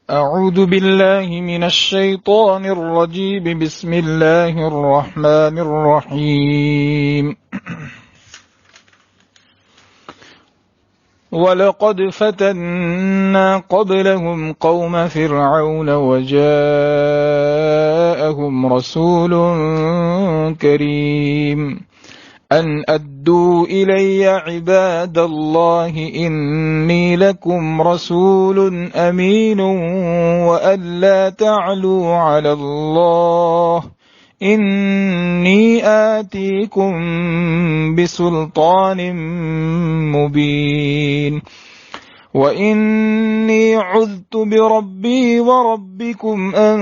أعوذ بالله من الشيطان الرجيم بسم الله الرحمن الرحيم وَلَقَدْ فَتَنَّا قَبْلَهُمْ قَوْمَ فِرْعَوْنَ وَجَاءَهُمْ رَسُولٌ كَرِيمٌ أَنْ أَدُّوا إِلَيَّ عِبَادَ اللَّهِ إِنِّي لَكُمْ رَسُولٌ أَمِينٌ وَأَن لَّا تَعْلُوا عَلَى اللَّهِ إِنِّي آتِيكُم بِسُلْطَانٍ مُّبِينٍ وَإِنِّي عُذْتُ بِرَبِّي وَرَبِّكُمْ أَن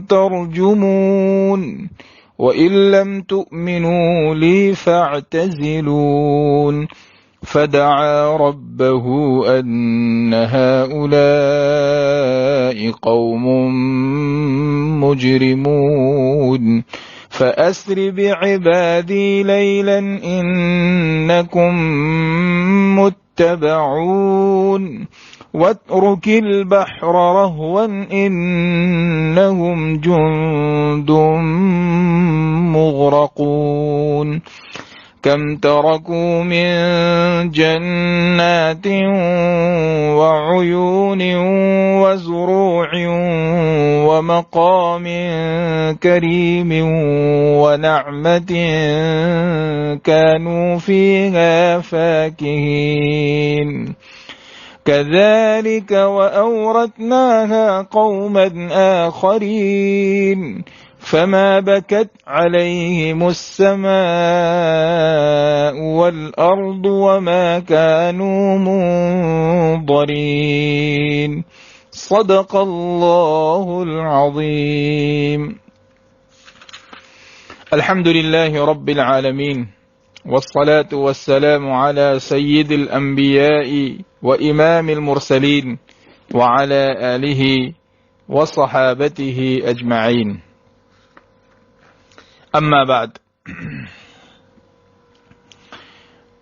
تَرْجُمُونِ وَإِن لَّمْ تُؤْمِنُوا لِي فَاعْتَزِلُونِ فَدَعَا رَبَّهُ أَنَّ هَٰؤُلَاءِ قَوْمٌ مُجْرِمُونَ فَأَسْرِ بِعِبَادِي لَيْلًا إِنَّكُم مُّتَّبَعُونَ وَاتْرُكِ الْبَحْرَ رَهْوًا إِنَّهُمْ جُندٌ مُّغْرَقُونَ كَمْ تَرَكُوا مِن جَنَّاتٍ وَعُيُونٍ وَزُرُوعٍ وَمَقَامٍ كَرِيمٍ وَنَعْمَةٍ كَانُوا فِيهَا فَاكِهِينَ كَذَلِكَ وَأَوْرَثْنَاهَا قَوْمًا آخَرِينَ فَمَا بَكَتْ عَلَيْهِمُ السَّمَاءُ وَالْأَرْضُ وَمَا كَانُوا مُنظَرِينَ صدق الله العظيم. الحمد لله رب العالمين والصلاة والسلام على سيد الأنبياء وإمام المرسلين وعلى آله وصحابته أجمعين. اما بعد،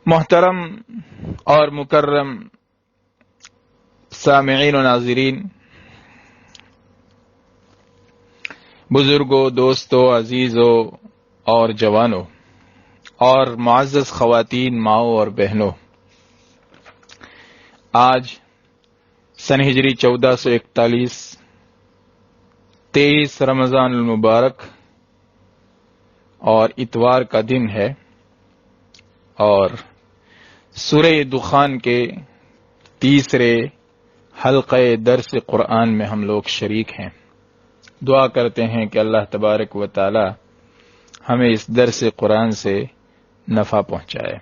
محترم اور مکرم سامعین و ناظرین، بزرگوں، دوستوں، عزیزوں اور جوانوں اور معزز خواتین، ماؤں اور بہنوں، آج سن ہجری 1441 23 رمضان المبارک اور اتوار کا دن ہے، اور سورہ دخان کے تیسرے حلقہ درس قرآن میں ہم لوگ شریک ہیں۔ دعا کرتے ہیں کہ اللہ تبارک و تعالی ہمیں اس درس قرآن سے نفع پہنچائے۔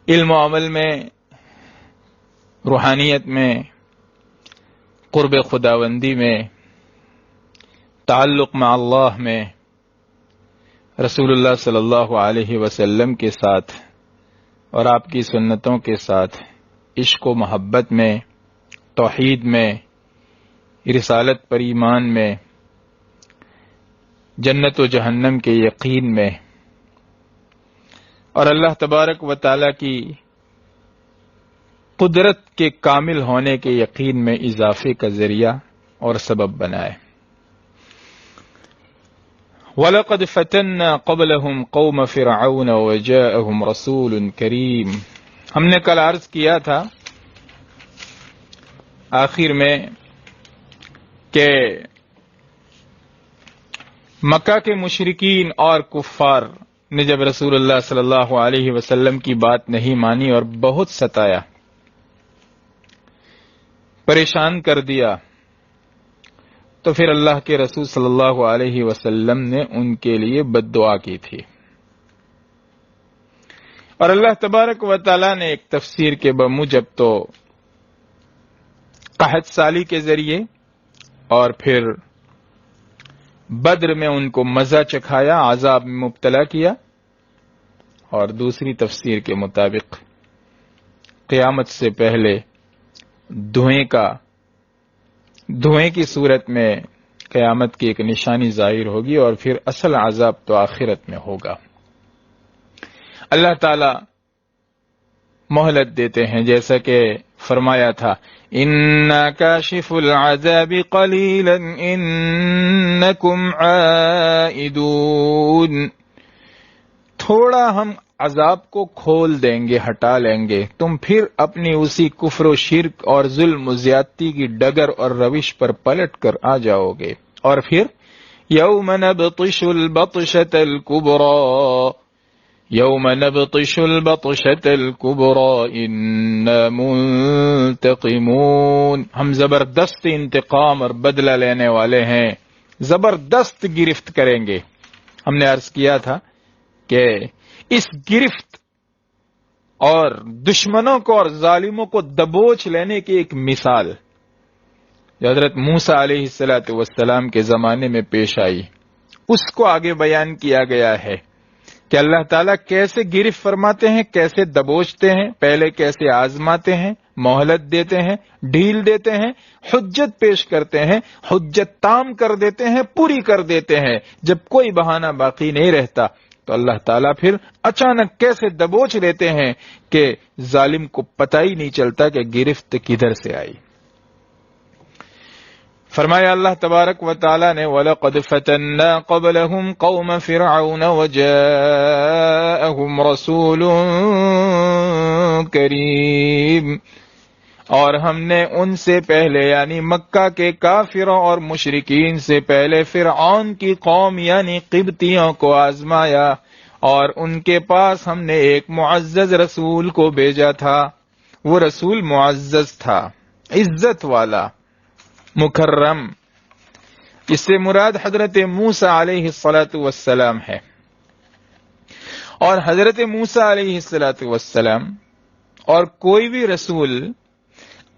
علم و عمل میں، روحانیت میں، قرب خداوندی میں، تعلق مع اللہ میں، رسول اللہ صلی اللہ علیہ وسلم کے ساتھ اور آپ کی سنتوں کے ساتھ عشق و محبت میں، توحید میں، رسالت پر ایمان میں، جنت و جہنم کے یقین میں، اور اللہ تبارک و تعالی کی قدرت کے کامل ہونے کے یقین میں اضافے کا ذریعہ اور سبب بنائے۔ وَلَقَدْ فَتَنَّا قَبْلَهُمْ قَوْمَ فِرْعَوْنَ وَجَاءَهُمْ رَسُولٌ كَرِيمٌ۔ ہم نے کل عرض کیا تھا آخر میں کہ مکہ کے مشرکین اور کفار نے جب رسول اللہ صلی اللہ علیہ وسلم کی بات نہیں مانی اور بہت ستایا، پریشان کر دیا، تو پھر اللہ کے رسول صلی اللہ علیہ وسلم نے ان کے لیے بد دعا کی تھی، اور اللہ تبارک و تعالی نے ایک تفسیر کے بموجب تو قحط سالی کے ذریعے اور پھر بدر میں ان کو مزہ چکھایا، عذاب میں مبتلا کیا، اور دوسری تفسیر کے مطابق قیامت سے پہلے دھوئیں کی صورت میں قیامت کی ایک نشانی ظاہر ہوگی، اور پھر اصل عذاب تو آخرت میں ہوگا۔ اللہ تعالی مہلت دیتے ہیں، جیسا کہ فرمایا تھا اِنَّا كَاشِفُ الْعَذَابِ قَلِيلًا إِنَّكُمْ عَائِدُونَ، تھوڑا ہم عذاب کو کھول دیں گے، ہٹا لیں گے، تم پھر اپنی اسی کفر و شرک اور ظلم و زیادتی کی ڈگر اور روش پر پلٹ کر آ جاؤ گے۔ اور پھر یوم نبطش البطشۃ الکبریٰ، یوم نبطش البطشۃ الکبریٰ انا منتقمون، ہم زبردست انتقام اور بدلہ لینے والے ہیں، زبردست گرفت کریں گے۔ ہم نے عرض کیا تھا کہ اس گرفت اور دشمنوں کو اور ظالموں کو دبوچ لینے کی ایک مثال جو حضرت موسیٰ علیہ السلام کے زمانے میں پیش آئی، اس کو آگے بیان کیا گیا ہے کہ اللہ تعالیٰ کیسے گرفت فرماتے ہیں، کیسے دبوچتے ہیں، پہلے کیسے آزماتے ہیں، مہلت دیتے ہیں، ڈھیل دیتے ہیں، حجت پیش کرتے ہیں، حجت تام کر دیتے ہیں، پوری کر دیتے ہیں، جب کوئی بہانہ باقی نہیں رہتا تو اللہ تعالیٰ پھر اچانک کیسے دبوچ لیتے ہیں کہ ظالم کو پتہ ہی نہیں چلتا کہ گرفت کدھر سے آئی۔ فرمایا اللہ تبارک و تعالی نے وَلَقَدْ فَتَنَّا قَبْلَهُمْ قَوْمَ فِرْعَوْنَ وَجَاءَهُمْ رَسُولٌ كَرِيمٌ، اور ہم نے ان سے پہلے یعنی مکہ کے کافروں اور مشرکین سے پہلے فرعون کی قوم یعنی قبطیوں کو آزمایا، اور ان کے پاس ہم نے ایک معزز رسول کو بھیجا تھا۔ وہ رسول معزز تھا، عزت والا، مکرم، اس سے مراد حضرت موسیٰ علیہ السلام ہے۔ اور حضرت موسیٰ علیہ السلام اور کوئی بھی رسول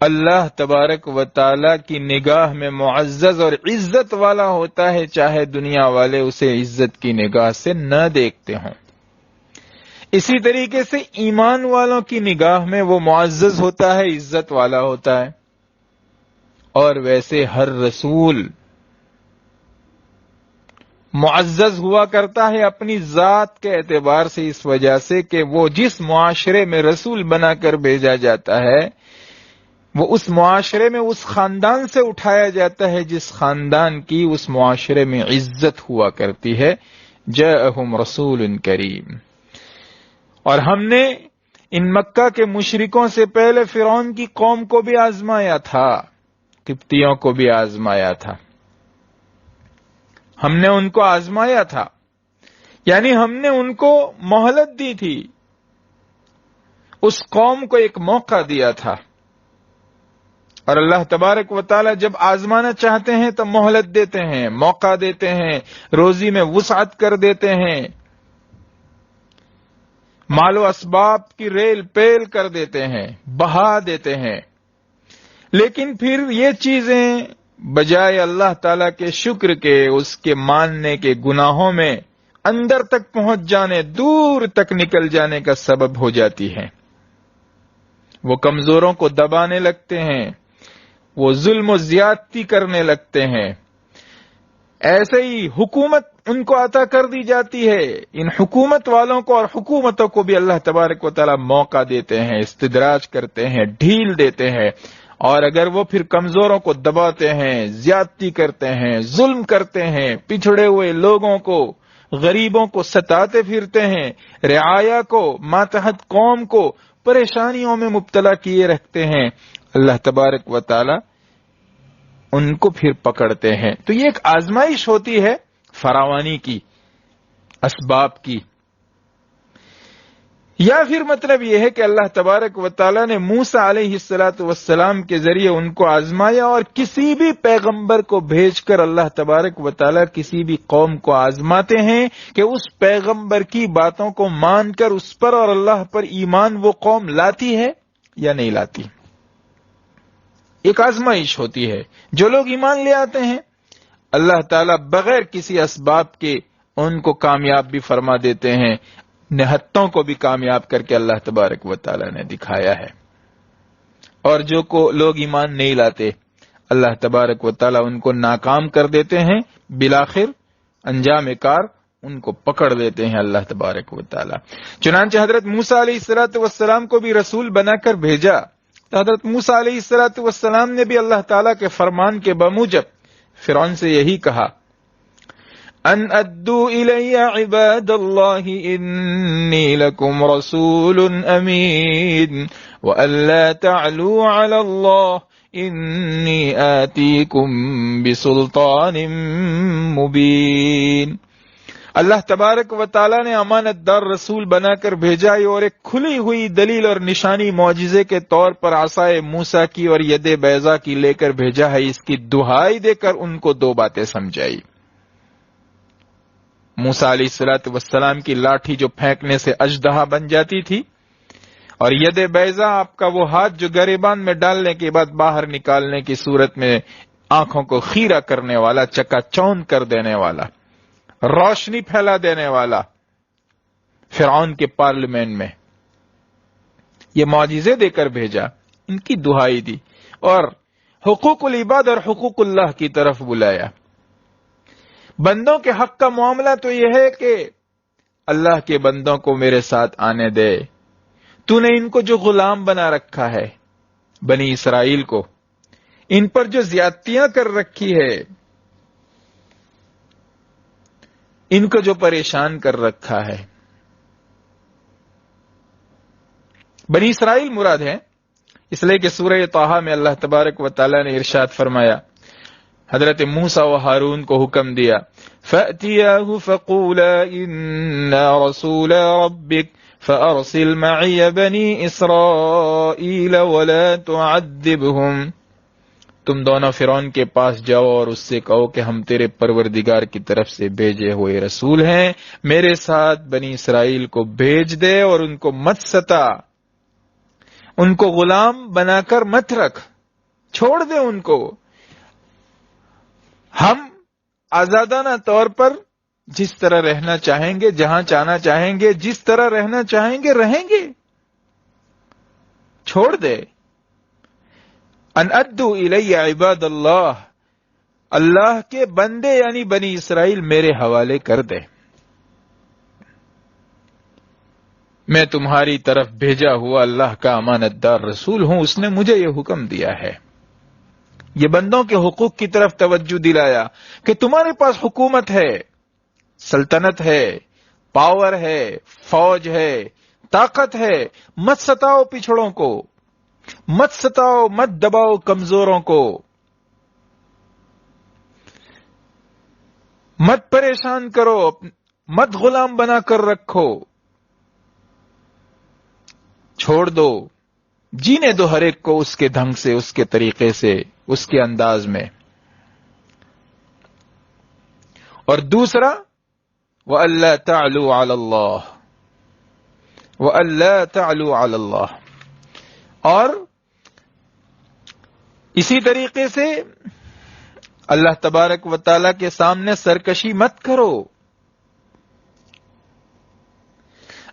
اللہ تبارک و تعالی کی نگاہ میں معزز اور عزت والا ہوتا ہے، چاہے دنیا والے اسے عزت کی نگاہ سے نہ دیکھتے ہوں۔ اسی طریقے سے ایمان والوں کی نگاہ میں وہ معزز ہوتا ہے، عزت والا ہوتا ہے، اور ویسے ہر رسول معزز ہوا کرتا ہے اپنی ذات کے اعتبار سے، اس وجہ سے کہ وہ جس معاشرے میں رسول بنا کر بھیجا جاتا ہے وہ اس معاشرے میں اس خاندان سے اٹھایا جاتا ہے جس خاندان کی اس معاشرے میں عزت ہوا کرتی ہے۔ جاءہم رسول کریم، اور ہم نے ان مکہ کے مشرکوں سے پہلے فرعون کی قوم کو بھی آزمایا تھا، قبطیوں کو بھی آزمایا تھا، ہم نے ان کو آزمایا تھا، یعنی ہم نے ان کو مہلت دی تھی، اس قوم کو ایک موقع دیا تھا۔ اور اللہ تبارک و تعالی جب آزمانا چاہتے ہیں تو مہلت دیتے ہیں، موقع دیتے ہیں، روزی میں وسعت کر دیتے ہیں، مال و اسباب کی ریل پیل کر دیتے ہیں، بہا دیتے ہیں، لیکن پھر یہ چیزیں بجائے اللہ تعالی کے شکر کے، اس کے ماننے کے گناہوں میں اندر تک پہنچ جانے، دور تک نکل جانے کا سبب ہو جاتی ہیں۔ وہ کمزوروں کو دبانے لگتے ہیں، وہ ظلم و زیادتی کرنے لگتے ہیں۔ ایسے ہی حکومت ان کو عطا کر دی جاتی ہے، ان حکومت والوں کو اور حکومتوں کو بھی اللہ تبارک و تعالی موقع دیتے ہیں، استدراج کرتے ہیں، ڈھیل دیتے ہیں، اور اگر وہ پھر کمزوروں کو دباتے ہیں، زیادتی کرتے ہیں، ظلم کرتے ہیں، پچھڑے ہوئے لوگوں کو، غریبوں کو ستاتے پھرتے ہیں، رعایا کو، ماتحت قوم کو پریشانیوں میں مبتلا کیے رکھتے ہیں، اللہ تبارک و تعالی ان کو پھر پکڑتے ہیں۔ تو یہ ایک آزمائش ہوتی ہے فراوانی کی، اسباب کی، یا پھر مطلب یہ ہے کہ اللہ تبارک و تعالی نے موسیٰ علیہ السلام کے ذریعے ان کو آزمایا، اور کسی بھی پیغمبر کو بھیج کر اللہ تبارک و تعالی کسی بھی قوم کو آزماتے ہیں کہ اس پیغمبر کی باتوں کو مان کر اس پر اور اللہ پر ایمان وہ قوم لاتی ہے یا نہیں لاتی۔ ایک آزمائش ہوتی ہے، جو لوگ ایمان لے آتے ہیں اللہ تعالیٰ بغیر کسی اسباب کے ان کو کامیاب بھی فرما دیتے ہیں، نہتوں کو بھی کامیاب کر کے اللہ تبارک و تعالیٰ نے دکھایا ہے۔ اور جو کو لوگ ایمان نہیں لاتے اللہ تبارک و تعالیٰ ان کو ناکام کر دیتے ہیں، بالآخر انجام کار ان کو پکڑ لیتے ہیں اللہ تبارک و تعالیٰ۔ چنانچہ حضرت موسیٰ علیہ السلام کو بھی رسول بنا کر بھیجا تو حضرت موسیٰ علیہ السلام نے بھی اللہ تعالیٰ کے فرمان کے بموجب فرعون سے یہی کہا، ان ادوا الی عباد اللہ انی لکم رسول امین وان لا تعلوا علی اللہ انی آتیکم بسلطان مبین۔ اللہ تبارک و تعالیٰ نے امانت دار رسول بنا کر بھیجا اور ایک کھلی ہوئی دلیل اور نشانی معجزے کے طور پر عصائے موسیٰ کی اور ید بیضا کی لے کر بھیجا ہے۔ اس کی دہائی دے کر ان کو دو باتیں سمجھائی۔ موسیٰ علیہ السلام کی لاٹھی جو پھینکنے سے اژدہا بن جاتی تھی، اور ید بیضا آپ کا وہ ہاتھ جو گریبان میں ڈالنے کے بعد باہر نکالنے کی صورت میں آنکھوں کو خیرہ کرنے والا، چکا چوند کر دینے والا، روشنی پھیلا دینے والا، فرعون کے پارلیمنٹ میں یہ معجزے دے کر بھیجا، ان کی دہائی دی اور حقوق العباد اور حقوق اللہ کی طرف بلایا۔ بندوں کے حق کا معاملہ تو یہ ہے کہ اللہ کے بندوں کو میرے ساتھ آنے دے، تو نے ان کو جو غلام بنا رکھا ہے، بنی اسرائیل کو، ان پر جو زیادتیاں کر رکھی ہے، ان کو جو پریشان کر رکھا ہے، بنی اسرائیل مراد ہے، اس لیے کہ سورہ طٰہٰ میں اللہ تبارک و تعالیٰ نے ارشاد فرمایا، حضرت موسیٰ و ہارون کو حکم دیا، فَأْتِيَاهُ فَقُولَا إِنَّا رَسُولَا رَبِّكَ فَأَرْسِلْ مَعِيَ بَنِي إِسْرَائِيلَ وَلَا تُعَذِّبْهُمْ۔ تم دونوں فرعون کے پاس جاؤ اور اس سے کہو کہ ہم تیرے پروردگار کی طرف سے بھیجے ہوئے رسول ہیں، میرے ساتھ بنی اسرائیل کو بھیج دے اور ان کو مت ستا، ان کو غلام بنا کر مت رکھ، چھوڑ دے ان کو، ہم آزادانہ طور پر جس طرح رہنا چاہیں گے، جہاں جانا چاہیں گے، جس طرح رہنا چاہیں گے رہیں گے، چھوڑ دے۔ ان ادو الی عباد اللہ، اللہ کے بندے یعنی بنی اسرائیل میرے حوالے کر دے، میں تمہاری طرف بھیجا ہوا اللہ کا امانت دار رسول ہوں، اس نے مجھے یہ حکم دیا ہے۔ یہ بندوں کے حقوق کی طرف توجہ دلایا کہ تمہارے پاس حکومت ہے، سلطنت ہے، پاور ہے، فوج ہے، طاقت ہے، مت ستاؤ پچھڑوں کو، مت ستاؤ، مت دباؤ کمزوروں کو، مت پریشان کرو، مت غلام بنا کر رکھو، چھوڑ دو، جینے دو ہر ایک کو اس کے ڈھنگ سے، اس کے طریقے سے، اس کے انداز میں۔ اور دوسرا وَأَلَّا تَعْلُوا عَلَى اللَّهِ، وَأَلَّا تَعْلُوا عَلَى اللَّهِ، اور اسی طریقے سے اللہ تبارک و تعالیٰ کے سامنے سرکشی مت کرو،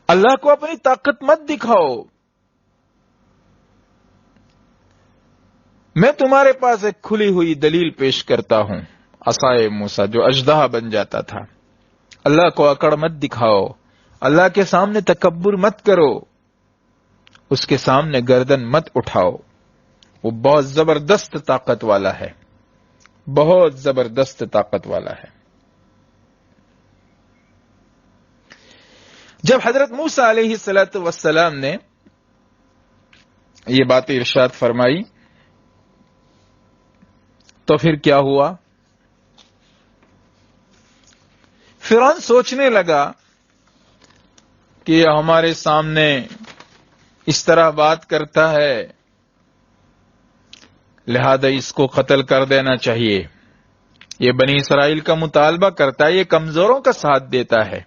اللہ کو اپنی طاقت مت دکھاؤ۔ میں تمہارے پاس ایک کھلی ہوئی دلیل پیش کرتا ہوں، عصائے موسیٰ جو اژدہا بن جاتا تھا، اللہ کو اکڑ مت دکھاؤ، اللہ کے سامنے تکبر مت کرو، اس کے سامنے گردن مت اٹھاؤ، وہ بہت زبردست طاقت والا ہے، بہت زبردست طاقت والا ہے۔ جب حضرت موسیٰ علیہ السلام نے یہ باتیں ارشاد فرمائی تو پھر کیا ہوا؟ فرعون سوچنے لگا کہ یہ ہمارے سامنے اس طرح بات کرتا ہے، لہذا اس کو قتل کر دینا چاہیے، یہ بنی اسرائیل کا مطالبہ کرتا ہے، یہ کمزوروں کا ساتھ دیتا ہے،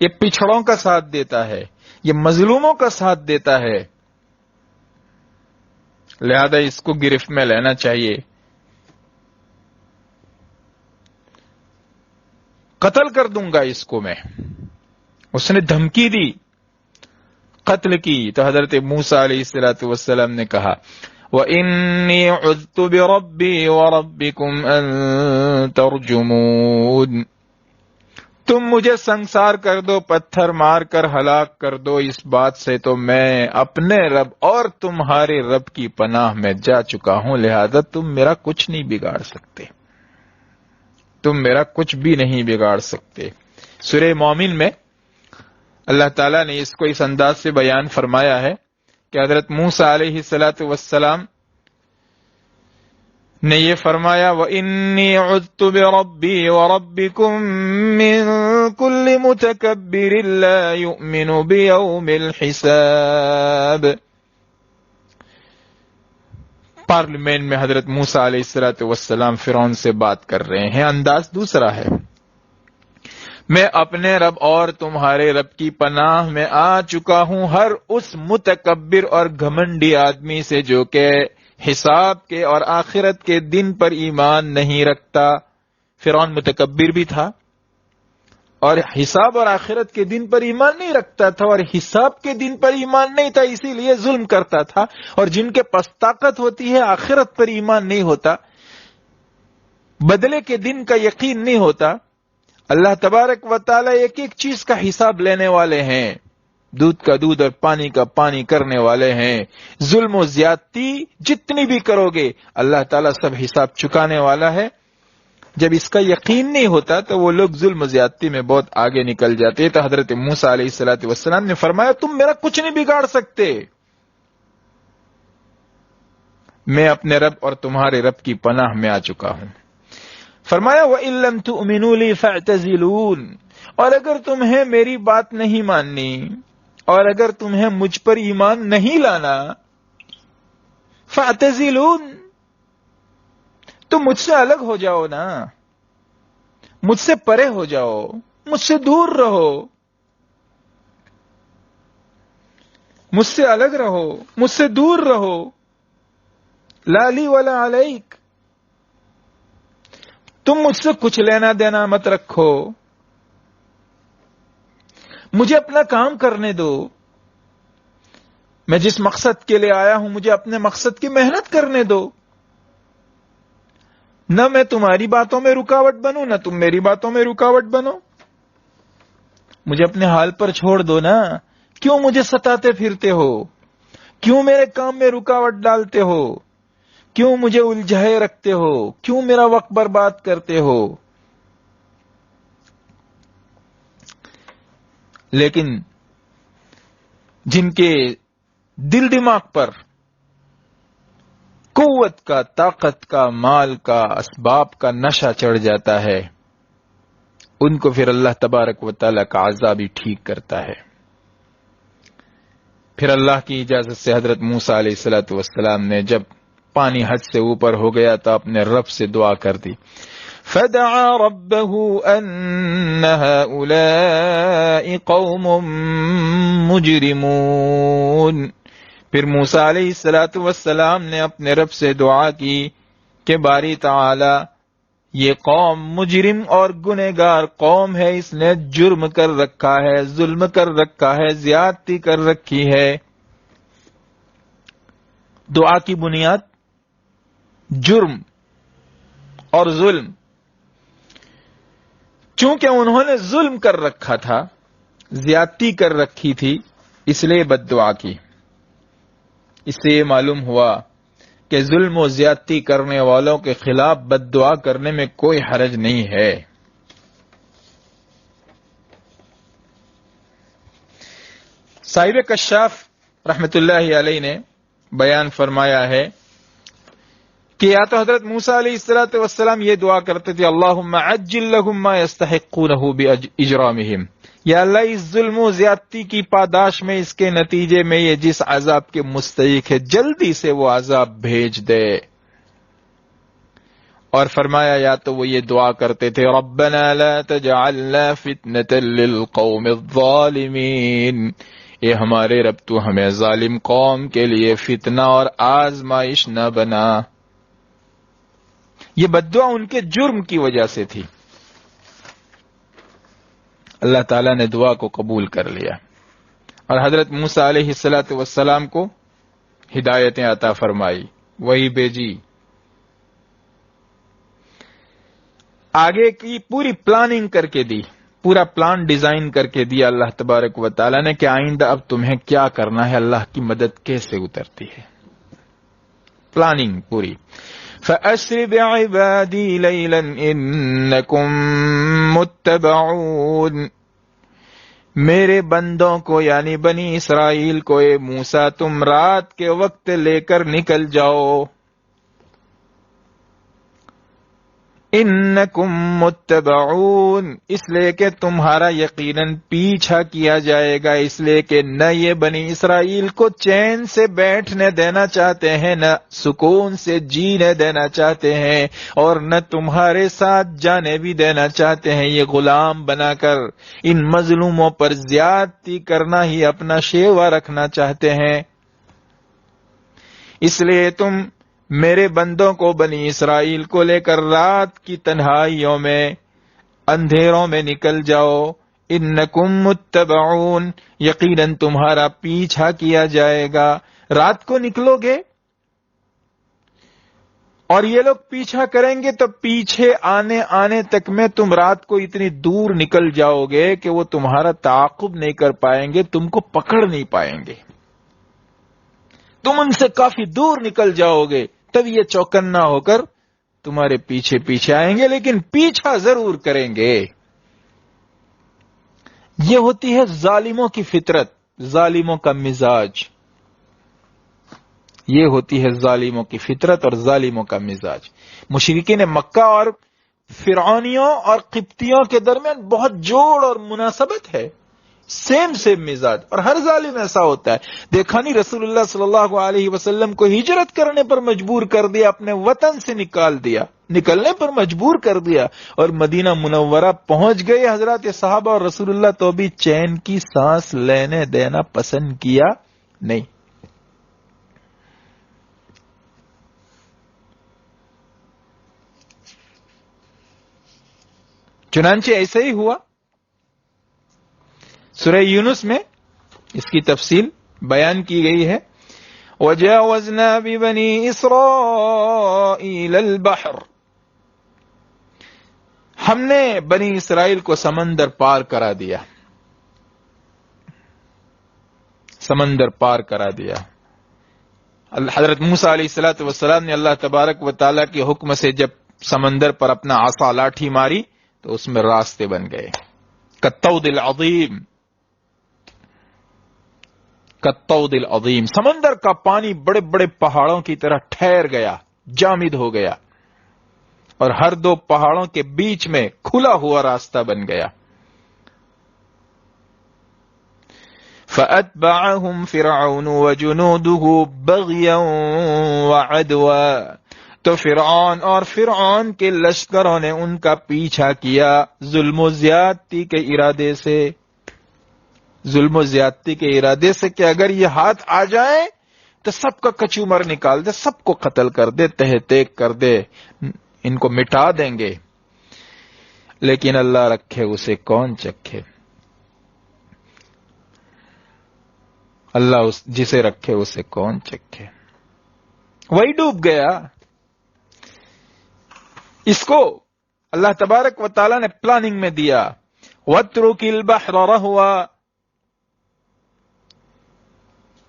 یہ پچھڑوں کا ساتھ دیتا ہے، یہ مظلوموں کا ساتھ دیتا ہے، لہذا اس کو گرفت میں لینا چاہیے، قتل کر دوں گا اس کو میں۔ اس نے دھمکی دی، قتل کی۔ تو حضرت موسیٰ علیہ السلام نے کہا وَإِنِّي عُذْتُ بِرَبِّي وَرَبِّكُمْ أَن تَرْجُمُونِ، تم مجھے سنسار کر دو، پتھر مار کر ہلاک کر دو، اس بات سے تو میں اپنے رب اور تمہارے رب کی پناہ میں جا چکا ہوں، لہذا تم میرا کچھ نہیں بگاڑ سکتے، تم میرا کچھ بھی نہیں بگاڑ سکتے۔ سورہ مومن میں اللہ تعالیٰ نے اس کو اس انداز سے بیان فرمایا ہے کہ حضرت موسیٰ علیہ السلام نے یہ فرمایا وَإِنِّي عُذْتُ بِرَبِّي وَرَبِّكُم مِّن كُلِّ مُتَكَبِّرٍ لَّا يُؤْمِنُ بِيَوْمِ الْحِسَابِ۔ پارلیمنٹ میں حضرت موسیٰ علیہ السلام فرعون سے بات کر رہے ہیں، انداز دوسرا ہے، میں اپنے رب اور تمہارے رب کی پناہ میں آ چکا ہوں ہر اس متکبر اور گھمنڈی آدمی سے جو کہ حساب کے اور آخرت کے دن پر ایمان نہیں رکھتا۔ فرعون متکبر بھی تھا اور حساب اور آخرت کے دن پر ایمان نہیں رکھتا تھا، اور حساب کے دن پر ایمان نہیں تھا، اسی لیے ظلم کرتا تھا، اور جن کے پاس طاقت ہوتی ہے آخرت پر ایمان نہیں ہوتا، بدلے کے دن کا یقین نہیں ہوتا۔ اللہ تبارک و تعالی ایک ایک چیز کا حساب لینے والے ہیں، دودھ کا دودھ اور پانی کا پانی کرنے والے ہیں۔ ظلم و زیادتی جتنی بھی کرو گے اللہ تعالیٰ سب حساب چکانے والا ہے۔ جب اس کا یقین نہیں ہوتا تو وہ لوگ ظلم و زیادتی میں بہت آگے نکل جاتے۔ تو حضرت موسیٰ علیہ السلام نے فرمایا تم میرا کچھ نہیں بگاڑ سکتے، میں اپنے رب اور تمہارے رب کی پناہ میں آ چکا ہوں۔ فرمایا وَإِن لَّمْ تُؤْمِنُوا لِي فَاعْتَزِلُونِ، اور اگر تمہیں میری بات نہیں ماننی اور اگر تمہیں مجھ پر ایمان نہیں لانا، فَاعْتَزِلُونِ، تو مجھ سے الگ ہو جاؤ نا، مجھ سے پرے ہو جاؤ، مجھ سے دور رہو، مجھ سے الگ رہو، مجھ سے دور رہو، لا لی ولا علیک، تم مجھ سے کچھ لینا دینا مت رکھو، مجھے اپنا کام کرنے دو، میں جس مقصد کے لیے آیا ہوں مجھے اپنے مقصد کی محنت کرنے دو، نہ میں تمہاری باتوں میں رکاوٹ بنوں نہ تم میری باتوں میں رکاوٹ بنو، مجھے اپنے حال پر چھوڑ دو نا، کیوں مجھے ستاتے پھرتے ہو، کیوں میرے کام میں رکاوٹ ڈالتے ہو، کیوں مجھے الجھائے رکھتے ہو، کیوں میرا وقت برباد کرتے ہو۔ لیکن جن کے دل دماغ پر قوت کا، طاقت کا، مال کا، اسباب کا نشہ چڑھ جاتا ہے، ان کو پھر اللہ تبارک و تعالیٰ کا عذاب ہی ٹھیک کرتا ہے۔ پھر اللہ کی اجازت سے حضرت موسیٰ علیہ السلام نے جب پانی حد سے اوپر ہو گیا تو اپنے رب سے دعا کر دی، فَدَعَا رَبَّهُ أَنَّ هَؤُلَاءِ قَوْمٌ مُجْرِمُونَ، پھر موسیٰ علیہ السلام نے اپنے رب سے دعا کی کہ باری تعالی یہ قوم مجرم اور گنہگار قوم ہے، اس نے جرم کر رکھا ہے، ظلم کر رکھا ہے، زیادتی کر رکھی ہے۔ دعا کی بنیاد جرم اور ظلم، چونکہ انہوں نے ظلم کر رکھا تھا، زیادتی کر رکھی تھی، اس لیے بد دعا کی۔ اس سے یہ معلوم ہوا کہ ظلم و زیادتی کرنے والوں کے خلاف بد دعا کرنے میں کوئی حرج نہیں ہے۔ صاحب کشاف رحمت اللہ علیہ نے بیان فرمایا ہے کہ یا تو حضرت موسیٰ علیہ السلام یہ دعا کرتے تھے اللہم عجل لہم ما یستحقونہ باجرامہم، یا اللہ اس ظلم و زیادتی کی پاداش میں، اس کے نتیجے میں یہ جس عذاب کے مستحق ہے جلدی سے وہ عذاب بھیج دے۔ اور فرمایا یا تو وہ یہ دعا کرتے تھے ربنا لا تجعلنا فتنة للقوم الظالمین، اے ہمارے رب تو ہمیں ظالم قوم کے لیے فتنہ اور آزمائش نہ بنا۔ یہ بد دعا ان کے جرم کی وجہ سے تھی، اللہ تعالیٰ نے دعا کو قبول کر لیا اور حضرت موسیٰ علیہ السلام کو ہدایتیں عطا فرمائی، وہی بھیجی، آگے کی پوری پلاننگ کر کے دی، پورا پلان ڈیزائن کر کے دیا اللہ تبارک و تعالیٰ نے کہ آئندہ اب تمہیں کیا کرنا ہے، اللہ کی مدد کیسے اترتی ہے، پلاننگ پوری. فَأَسْرِ بِعِبَادِي لَيْلًا إِنَّكُمْ مُتَّبَعُونَ، میرے بندوں کو یعنی بنی اسرائیل کو اے موسیٰ تم رات کے وقت لے کر نکل جاؤ. انکم متبعون، اس لیے کہ تمہارا یقیناً پیچھا کیا جائے گا، اس لیے کہ نہ یہ بنی اسرائیل کو چین سے بیٹھنے دینا چاہتے ہیں، نہ سکون سے جینے دینا چاہتے ہیں، اور نہ تمہارے ساتھ جانے بھی دینا چاہتے ہیں. یہ غلام بنا کر ان مظلوموں پر زیادتی کرنا ہی اپنا شیوا رکھنا چاہتے ہیں. اس لیے تم میرے بندوں کو بنی اسرائیل کو لے کر رات کی تنہائیوں میں اندھیروں میں نکل جاؤ. انکم متبعون، یقیناً تمہارا پیچھا کیا جائے گا. رات کو نکلو گے اور یہ لوگ پیچھا کریں گے تو پیچھے آنے تک میں تم رات کو اتنی دور نکل جاؤ گے کہ وہ تمہارا تعاقب نہیں کر پائیں گے، تم کو پکڑ نہیں پائیں گے. تم ان سے کافی دور نکل جاؤ گے، تب یہ چوکنا ہو کر تمہارے پیچھے پیچھے آئیں گے، لیکن پیچھا ضرور کریں گے. یہ ہوتی ہے ظالموں کی فطرت، ظالموں کا مزاج. یہ ہوتی ہے ظالموں کی فطرت اور ظالموں کا مزاج. مشرکین مکہ اور فرعونیوں اور قبطیوں کے درمیان بہت جوڑ اور مناسبت ہے، سیم مزاج، اور ہر ظالم ایسا ہوتا ہے. دیکھا نہیں رسول اللہ صلی اللہ علیہ وسلم کو ہجرت کرنے پر مجبور کر دیا، اپنے وطن سے نکلنے پر مجبور کر دیا، اور مدینہ منورہ پہنچ گئے حضرات صحابہ، اور رسول اللہ تو بھی چین کی سانس لینے دینا پسند کیا نہیں. چنانچہ ایسے ہی ہوا. سورہ یونس میں اس کی تفصیل بیان کی گئی ہے. وَجَاوَزْنَا بِبَنِي إِسْرَائِيلَ الْبَحْرَ، ہم نے بنی اسرائیل کو سمندر پار کرا دیا. سمندر پار کرا دیا. حضرت موسیٰ علیہ الصلوۃ والسلام نے اللہ تبارک و تعالیٰ کے حکم سے جب سمندر پر اپنا عصا لاٹھی ماری تو اس میں راستے بن گئے. کالطود العظیم، کالطود العظیم، سمندر کا پانی بڑے بڑے پہاڑوں کی طرح ٹھہر گیا، جامد ہو گیا، اور ہر دو پہاڑوں کے بیچ میں کھلا ہوا راستہ بن گیا. فَأَتْبَعَهُمْ فِرْعَوْنُ وَجُنُودُهُ بَغْيًا وَعَدْوًا، تو فرعون اور فرعون کے لشکروں نے ان کا پیچھا کیا ظلم و زیادتی کے ارادے سے. ظلم و زیادتی کے ارادے سے کہ اگر یہ ہاتھ آ جائے تو سب کا کچومر نکال دے، سب کو قتل کر دے، تہہ تیگ کر دے، ان کو مٹا دیں گے. لیکن اللہ رکھے اسے کون چکھے، اللہ جسے رکھے اسے کون چکھے. وہی ڈوب گیا. اس کو اللہ تبارک و تعالیٰ نے پلاننگ میں دیا. وَاتْرُكِ الْبَحْرَ رَهْوًا،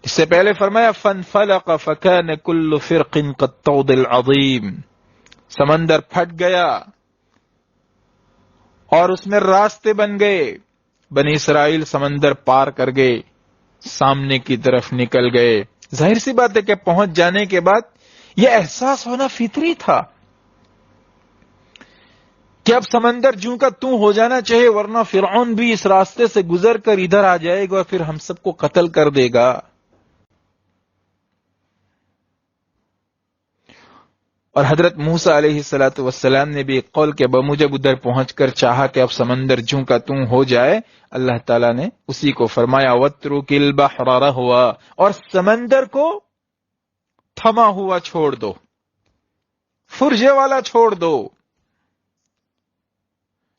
اس سے پہلے فرمایا فَانْفَلَقَ فَكَانَ كُلُّ فِرْقٍ كَالطَّوْدِ الْعَظِيمِ، سمندر پھٹ گیا اور اس میں راستے بن گئے. بنی اسرائیل سمندر پار کر گئے، سامنے کی طرف نکل گئے. ظاہر سی بات ہے کہ پہنچ جانے کے بعد یہ احساس ہونا فطری تھا کہ اب سمندر جوں کا توں ہو جانا چاہیے، ورنہ فرعون بھی اس راستے سے گزر کر ادھر آ جائے گا اور پھر ہم سب کو قتل کر دے گا. اور حضرت موسیٰ علیہ السلام نے بھی ایک قول کے بموجب ادھر پہنچ کر چاہا کہ اب سمندر جوں کا توں ہو جائے. اللہ تعالیٰ نے اسی کو فرمایا وَاتْرُكِ الْبَحْرَ رَهْوًا، اور سمندر کو تھما ہوا چھوڑ دو، فرجے والا چھوڑ دو.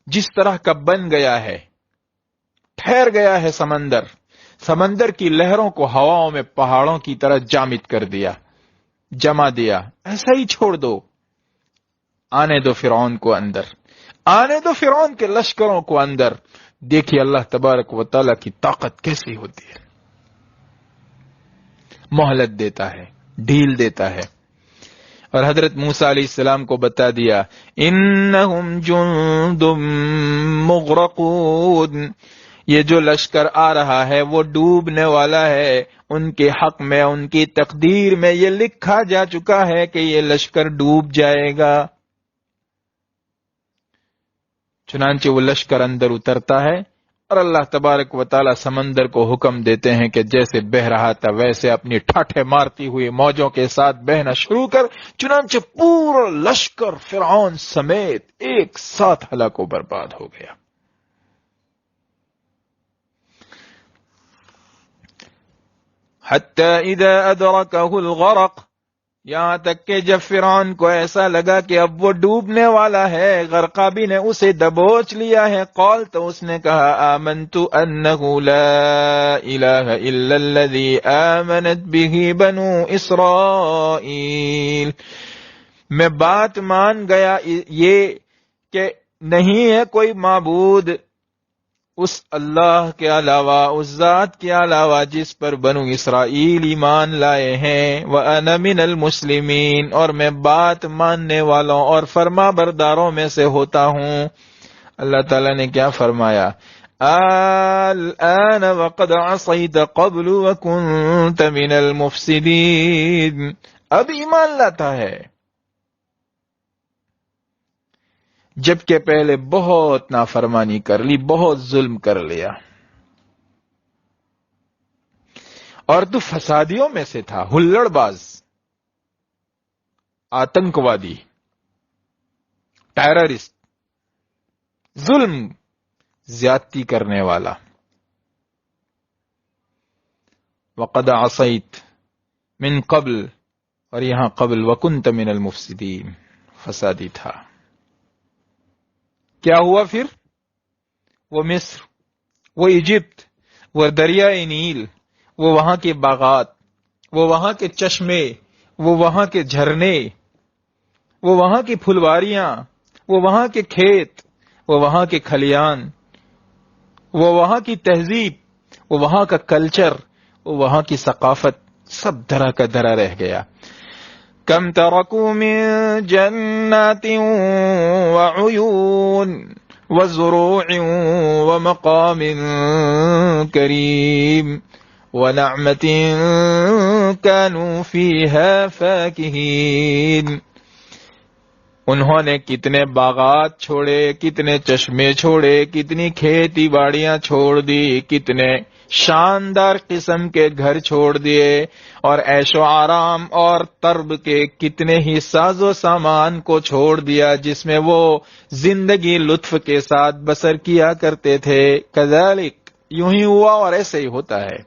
جس طرح کا بن گیا ہے، ٹھہر گیا ہے سمندر، سمندر کی لہروں کو ہواؤں میں پہاڑوں کی طرح جامد کر دیا، جما دیا، ایسا ہی چھوڑ دو. آنے دو فرعون کو اندر، آنے دو فرعون کے لشکروں کو اندر. دیکھیے اللہ تبارک و تعالیٰ کی طاقت کیسی ہوتی ہے، مہلت دیتا ہے، ڈھیل دیتا ہے۔ اور حضرت موسیٰ علیہ السلام کو بتا دیا انہم جند مغرقون، یہ جو لشکر آ رہا ہے وہ ڈوبنے والا ہے، ان کے حق میں، ان کی تقدیر میں یہ لکھا جا چکا ہے کہ یہ لشکر ڈوب جائے گا۔ چنانچہ وہ لشکر اندر اترتا ہے اور اللہ تبارک و تعالی سمندر کو حکم دیتے ہیں کہ جیسے بہ رہا تھا ویسے اپنی ٹھاٹھے مارتی ہوئی موجوں کے ساتھ بہنا شروع کر، چنانچہ پورا لشکر فرعون سمیت ایک ساتھ ہلاک و برباد ہو گیا۔ حتی اذا ادرکہ الغرق، یہاں تک کہ جب فرعون کو ایسا لگا کہ اب وہ ڈوبنے والا ہے، غرقابی نے اسے دبوچ لیا ہے، قال، تو اس نے کہا آمنت انہ لا الہ الا الذی آمنت بہ بنو اسرائیل، میں بات مان گیا یہ کہ نہیں ہے کوئی معبود اس اللہ کے علاوہ، اس ذات کے علاوہ جس پر بنو اسرائیل ایمان لائے ہیں، وَأَنَا مِنَ الْمُسْلِمِينَ، اور میں بات ماننے والوں اور فرما برداروں میں سے ہوتا ہوں۔ اللہ تعالیٰ نے کیا فرمایا؟ الآن وقد عصیت قبل وکنت من المفسدین، اب ایمان لاتا ہے جبکہ پہلے بہت نافرمانی کر لی، بہت ظلم کر لیا، اور تو فسادیوں میں سے تھا، ہلڑ باز، آتنکوادی، ٹیررسٹ، ظلم زیادتی کرنے والا۔ وقد عصیت من قبل، اور یہاں قبل وکنت من المفسدین، فسادی تھا۔ کیا ہوا پھر؟ وہ مصر، وہ ایجپٹ، وہ دریائے نیل، وہ وہاں کے باغات، وہ وہاں کے چشمے، وہ وہاں کے جھرنے، وہ وہاں کی پھلواریاں، وہ وہاں کے کھیت، وہ وہاں کے کھلیان، وہ وہاں کی تہذیب، وہ وہاں کا کلچر، وہ وہاں کی ثقافت، سب درا کا درا رہ گیا۔ کم ترکوا من جنات وعیون وزروع ومقام کریم ونعمت كانوا فيها فاكهین، انہوں نے کتنے باغات چھوڑے، کتنے چشمے چھوڑے، کتنی کھیتی باڑیاں چھوڑ دی، کتنے شاندار قسم کے گھر چھوڑ دیے، اور عیش و آرام اور طرب کے کتنے ہی ساز و سامان کو چھوڑ دیا جس میں وہ زندگی لطف کے ساتھ بسر کیا کرتے تھے۔ کذالک، یوں ہی ہوا اور ایسے ہی ہوتا ہے۔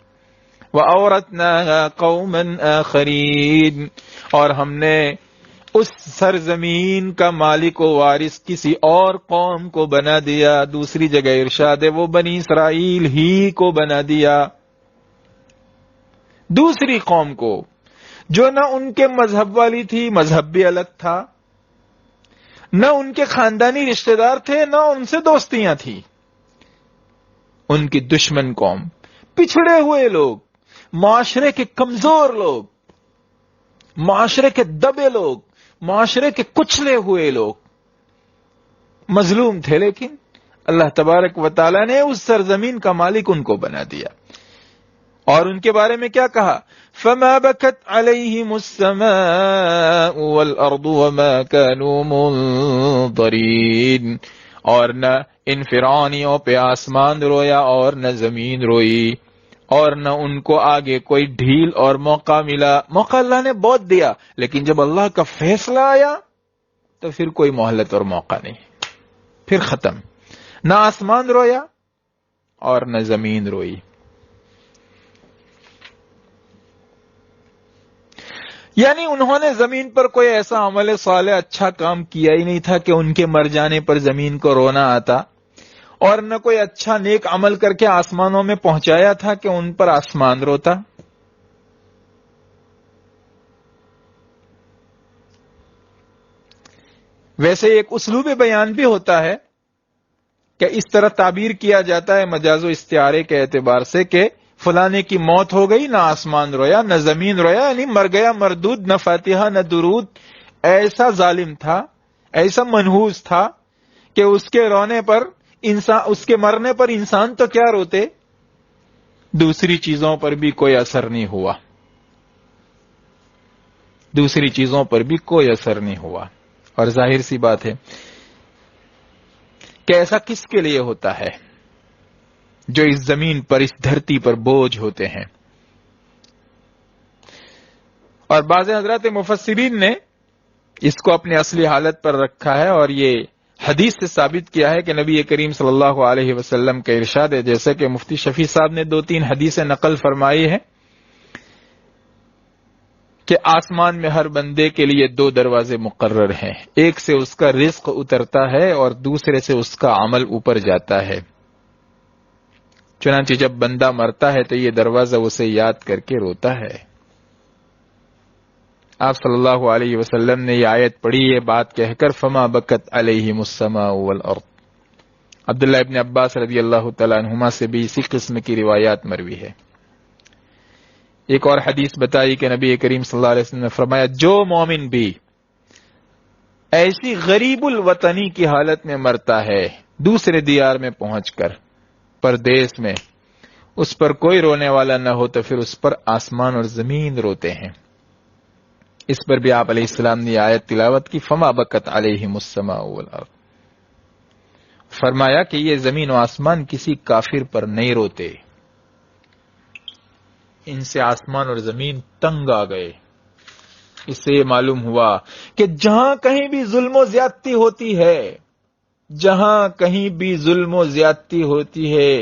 وَأَوْرَثْنَاهَا قَوْمًا آخَرِينَ، اور ہم نے اس سرزمین کا مالک و وارث کسی اور قوم کو بنا دیا۔ دوسری جگہ ارشاد ہے وہ بنی اسرائیل ہی کو بنا دیا، دوسری قوم کو جو نہ ان کے مذہب والی تھی، مذہب بھی الگ تھا، نہ ان کے خاندانی رشتہ دار تھے، نہ ان سے دوستیاں تھیں، ان کی دشمن قوم، پچھڑے ہوئے لوگ، معاشرے کے کمزور لوگ، معاشرے کے دبے لوگ، معاشرے کے کچلے ہوئے لوگ، مظلوم تھے، لیکن اللہ تبارک و تعالی نے اس سرزمین کا مالک ان کو بنا دیا۔ اور ان کے بارے میں کیا کہا؟ فما بکت علیہم السماء والارض وما كانوا منظرین، اور نہ ان فرعونیوں پہ آسمان رویا اور نہ زمین روئی، اور نہ ان کو آگے کوئی ڈھیل اور موقع ملا۔ موقع اللہ نے بہت دیا، لیکن جب اللہ کا فیصلہ آیا تو پھر کوئی مہلت اور موقع نہیں، پھر ختم، نہ آسمان رویا اور نہ زمین روئی۔ یعنی انہوں نے زمین پر کوئی ایسا عمل صالح اچھا کام کیا ہی نہیں تھا کہ ان کے مر جانے پر زمین کو رونا آتا، اور نہ کوئی اچھا نیک عمل کر کے آسمانوں میں پہنچایا تھا کہ ان پر آسمان روتا۔ ویسے ایک اسلوب بیان بھی ہوتا ہے کہ اس طرح تعبیر کیا جاتا ہے مجاز و استعارے کے اعتبار سے کہ فلانے کی موت ہو گئی، نہ آسمان رویا نہ زمین رویا، یعنی مر گیا مردود، نہ فاتحہ نہ درود. ایسا ظالم تھا، ایسا منحوس تھا کہ اس کے رونے پر انسان، اس کے مرنے پر انسان تو کیا روتے، دوسری چیزوں پر بھی کوئی اثر نہیں ہوا، دوسری چیزوں پر بھی کوئی اثر نہیں ہوا. اور ظاہر سی بات ہے کہ ایسا کس کے لیے ہوتا ہے جو اس زمین پر، اس دھرتی پر بوجھ ہوتے ہیں. اور بعض حضرات مفسرین نے اس کو اپنی اصلی حالت پر رکھا ہے، اور یہ حدیث سے ثابت کیا ہے کہ نبی کریم صلی اللہ علیہ وسلم کا ارشاد ہے، جیسے کہ مفتی شفیع صاحب نے 2-3 حدیثیں نقل فرمائی ہیں کہ آسمان میں ہر بندے کے لیے 2 دروازے مقرر ہیں، ایک سے اس کا رزق اترتا ہے اور دوسرے سے اس کا عمل اوپر جاتا ہے. چنانچہ جب بندہ مرتا ہے تو یہ دروازہ اسے یاد کر کے روتا ہے. آپ صلی اللہ علیہ وسلم نے یہ آیت پڑھی، یہ بات کہہ کر فما بکت علیہم السماء والارض. عبداللہ ابن عباس رضی اللہ تعالیٰ عنہما سے بھی اسی قسم کی روایات مروی ہے. ایک اور حدیث بتائی کہ نبی کریم صلی اللہ علیہ وسلم نے فرمایا، جو مومن بھی ایسی غریب الوطنی کی حالت میں مرتا ہے، دوسرے دیار میں پہنچ کر، پردیس میں، اس پر کوئی رونے والا نہ ہو تو پھر اس پر آسمان اور زمین روتے ہیں. اس پر بھی آپ علیہ السلام نے آیت تلاوت کی، فما بکت علیہم السماء والارض. فرمایا کہ یہ زمین و آسمان کسی کافر پر نہیں روتے، ان سے آسمان اور زمین تنگ آ گئے. اس سے یہ معلوم ہوا کہ جہاں کہیں بھی ظلم و زیادتی ہوتی ہے، جہاں کہیں بھی ظلم و زیادتی ہوتی ہے،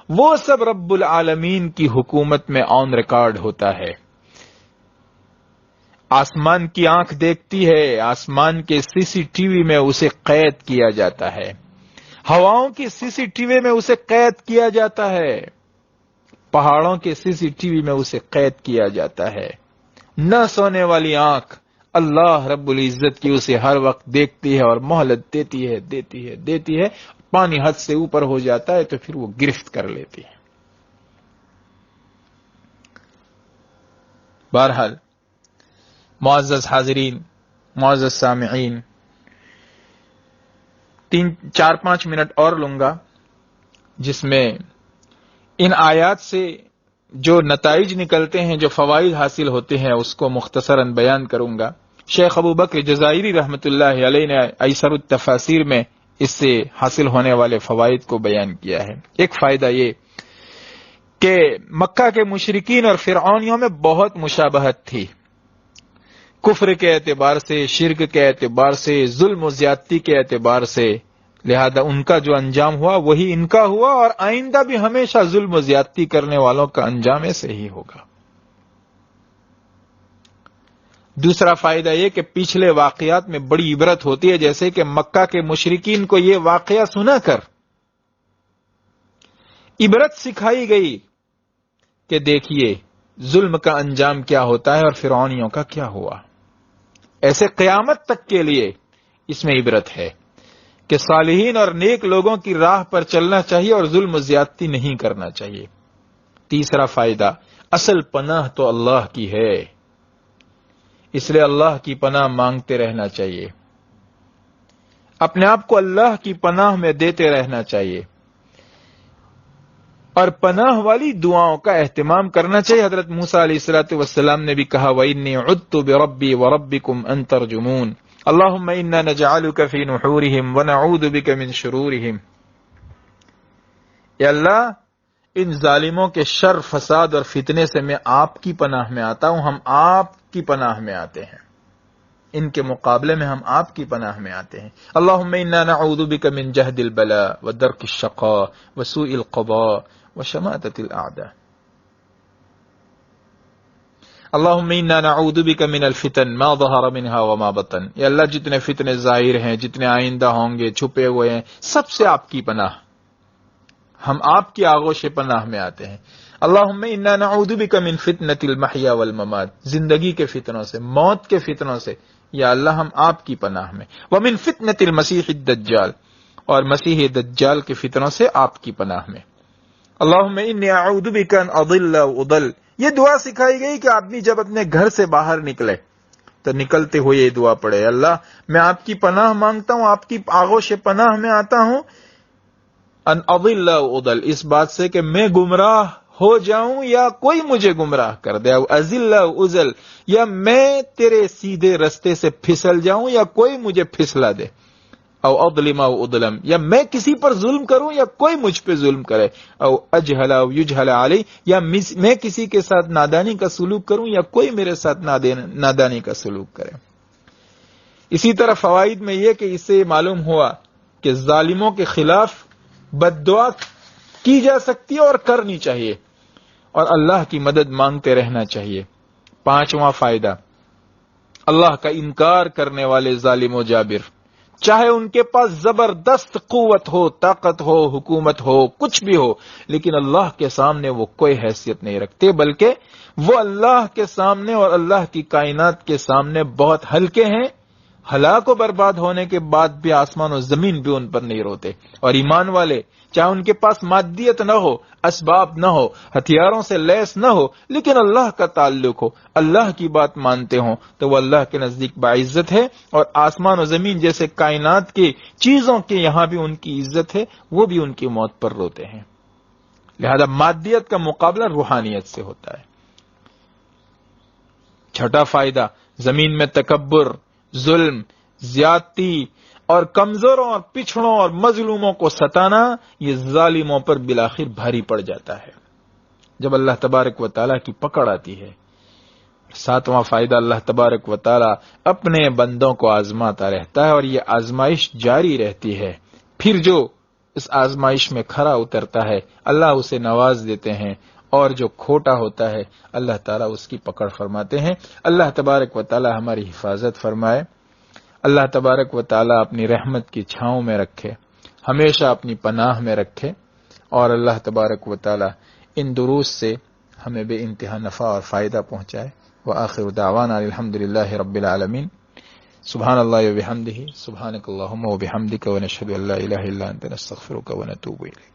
وہ سب رب العالمین کی حکومت میں آن ریکارڈ ہوتا ہے. آسمان کی آنکھ دیکھتی ہے، آسمان کے CCTV میں اسے قید کیا جاتا ہے، ہواؤں کی CCTV میں اسے قید کیا جاتا ہے، پہاڑوں کے CCTV میں اسے قید کیا جاتا ہے. نہ سونے والی آنکھ اللہ رب العزت کی اسے ہر وقت دیکھتی ہے اور مہلت دیتی ہے دیتی ہے دیتی ہے. پانی حد سے اوپر ہو جاتا ہے تو پھر وہ گرفت کر لیتی ہے. بہرحال معزز حاضرین، معزز سامعین، 4-5 منٹ اور لوں گا جس میں ان آیات سے جو نتائج نکلتے ہیں، جو فوائد حاصل ہوتے ہیں، اس کو مختصراً بیان کروں گا. شیخ ابو بکر جزائری رحمۃ اللہ علیہ نے ایسر التفاسیر میں اس سے حاصل ہونے والے فوائد کو بیان کیا ہے. ایک فائدہ یہ کہ مکہ کے مشرکین اور فرعونیوں میں بہت مشابہت تھی، کفر کے اعتبار سے، شرک کے اعتبار سے، ظلم و زیادتی کے اعتبار سے. لہذا ان کا جو انجام ہوا وہی ان کا ہوا، اور آئندہ بھی ہمیشہ ظلم و زیادتی کرنے والوں کا انجام ایسے ہی ہوگا. دوسرا فائدہ یہ کہ پچھلے واقعات میں بڑی عبرت ہوتی ہے، جیسے کہ مکہ کے مشرکین کو یہ واقعہ سنا کر عبرت سکھائی گئی کہ دیکھیے ظلم کا انجام کیا ہوتا ہے اور فرعونیوں کا کیا ہوا. ایسے قیامت تک کے لیے اس میں عبرت ہے کہ صالحین اور نیک لوگوں کی راہ پر چلنا چاہیے اور ظلم و زیادتی نہیں کرنا چاہیے. تیسرا فائدہ، اصل پناہ تو اللہ کی ہے، اس لیے اللہ کی پناہ مانگتے رہنا چاہیے، اپنے آپ کو اللہ کی پناہ میں دیتے رہنا چاہیے، اور پناہ والی دعاؤں کا اہتمام کرنا چاہیے. حضرت موسیٰ علیہ الصلوۃ والسلام نے بھی کہا، وَإِنِّي عُذْتُ بِرَبِّي وَرَبِّكُمْ أَن تَرْجُمُونِ اللهم إنا نجعلك في نحورهم ونعوذ بك من شرورهم. اے اللہ، ان ظالموں کے شر، فساد اور فتنے سے میں آپ کی پناہ میں آتا ہوں، ہم آپ کی پناہ میں آتے ہیں، ان کے مقابلے میں ہم آپ کی پناہ میں آتے ہیں. اللهم إنا نعوذ بك من جهد البلاء ودرك الشقاء وسوء القضاء وشماتة الأعداء. اللهم إنا نعوذ بك من الفتن ما ظهر منها وما بطن. یا اللہ، جتنے فتنے ظاہر ہیں، جتنے آئندہ ہوں گے، چھپے ہوئے ہیں، سب سے آپ کی پناہ، ہم آپ کی آغوش پناہ میں آتے ہیں. اللهم إنا نعوذ بك من فتنة المحيا والممات. زندگی کے فتنوں سے، موت کے فتنوں سے یا اللہ ہم آپ کی پناہ میں. ومن فتنة المسیح الدجال. اور مسیح دجال کے فتنوں سے آپ کی پناہ میں۔ اللہم انی اعوذ بک ان اضل و اضل، یہ دعا سکھائی گئی کہ آدمی جب اپنے گھر سے باہر نکلے تو نکلتے ہوئے یہ دعا پڑھے، اللہ میں آپ کی پناہ مانگتا ہوں، آپ کی آغوش پناہ میں آتا ہوں، ان اضل و اضل، اس بات سے کہ میں گمراہ ہو جاؤں یا کوئی مجھے گمراہ کر دے، او ازل و ازل، یا میں تیرے سیدھے رستے سے پھسل جاؤں یا کوئی مجھے پھسلا دے، او اظلم او اظلم، یا میں کسی پر ظلم کروں یا کوئی مجھ پہ ظلم کرے، او اجہل او یجہل علی، یا میں کسی کے ساتھ نادانی کا سلوک کروں یا کوئی میرے ساتھ نادانی کا سلوک کرے۔ اسی طرح فوائد میں یہ کہ اس سے معلوم ہوا کہ ظالموں کے خلاف بد دعا کی جا سکتی ہے اور کرنی چاہیے، اور اللہ کی مدد مانگتے رہنا چاہیے۔ پانچواں فائدہ، اللہ کا انکار کرنے والے ظالم و جابر، چاہے ان کے پاس زبردست قوت ہو، طاقت ہو، حکومت ہو، کچھ بھی ہو، لیکن اللہ کے سامنے وہ کوئی حیثیت نہیں رکھتے، بلکہ وہ اللہ کے سامنے اور اللہ کی کائنات کے سامنے بہت ہلکے ہیں۔ ہلاک و برباد ہونے کے بعد بھی آسمان و زمین بھی ان پر نہیں روتے۔ اور ایمان والے، چاہے ان کے پاس مادیت نہ ہو، اسباب نہ ہو، ہتھیاروں سے لیس نہ ہو، لیکن اللہ کا تعلق ہو، اللہ کی بات مانتے ہوں، تو وہ اللہ کے نزدیک باعزت ہے، اور آسمان و زمین جیسے کائنات کی چیزوں کے یہاں بھی ان کی عزت ہے، وہ بھی ان کی موت پر روتے ہیں۔ لہذا مادیت کا مقابلہ روحانیت سے ہوتا ہے۔ چھٹا فائدہ، زمین میں تکبر، ظلم، زیادتی اور کمزوروں اور پچھڑوں اور مظلوموں کو ستانا، یہ ظالموں پر بالآخر بھاری پڑ جاتا ہے جب اللہ تبارک و تعالیٰ کی پکڑ آتی ہے۔ ساتواں فائدہ، اللہ تبارک و تعالیٰ اپنے بندوں کو آزماتا رہتا ہے، اور یہ آزمائش جاری رہتی ہے۔ پھر جو اس آزمائش میں کھرا اترتا ہے، اللہ اسے نواز دیتے ہیں، اور جو کھوٹا ہوتا ہے اللہ تعالیٰ اس کی پکڑ فرماتے ہیں۔ اللہ تبارک و تعالیٰ ہماری حفاظت فرمائے، اللہ تبارک و تعالیٰ اپنی رحمت کی چھاؤں میں رکھے، ہمیشہ اپنی پناہ میں رکھے، اور اللہ تبارک و تعالیٰ ان دروس سے ہمیں بے انتہا نفع اور فائدہ پہنچائے۔ وآخر دعوانا الحمدللہ رب العالمین۔ سبحان اللہ و بحمدہ، سبحانک اللہم و بحمدک، ونشہد ان لا الہ الا انت، نستغفرک ونتوب الیک۔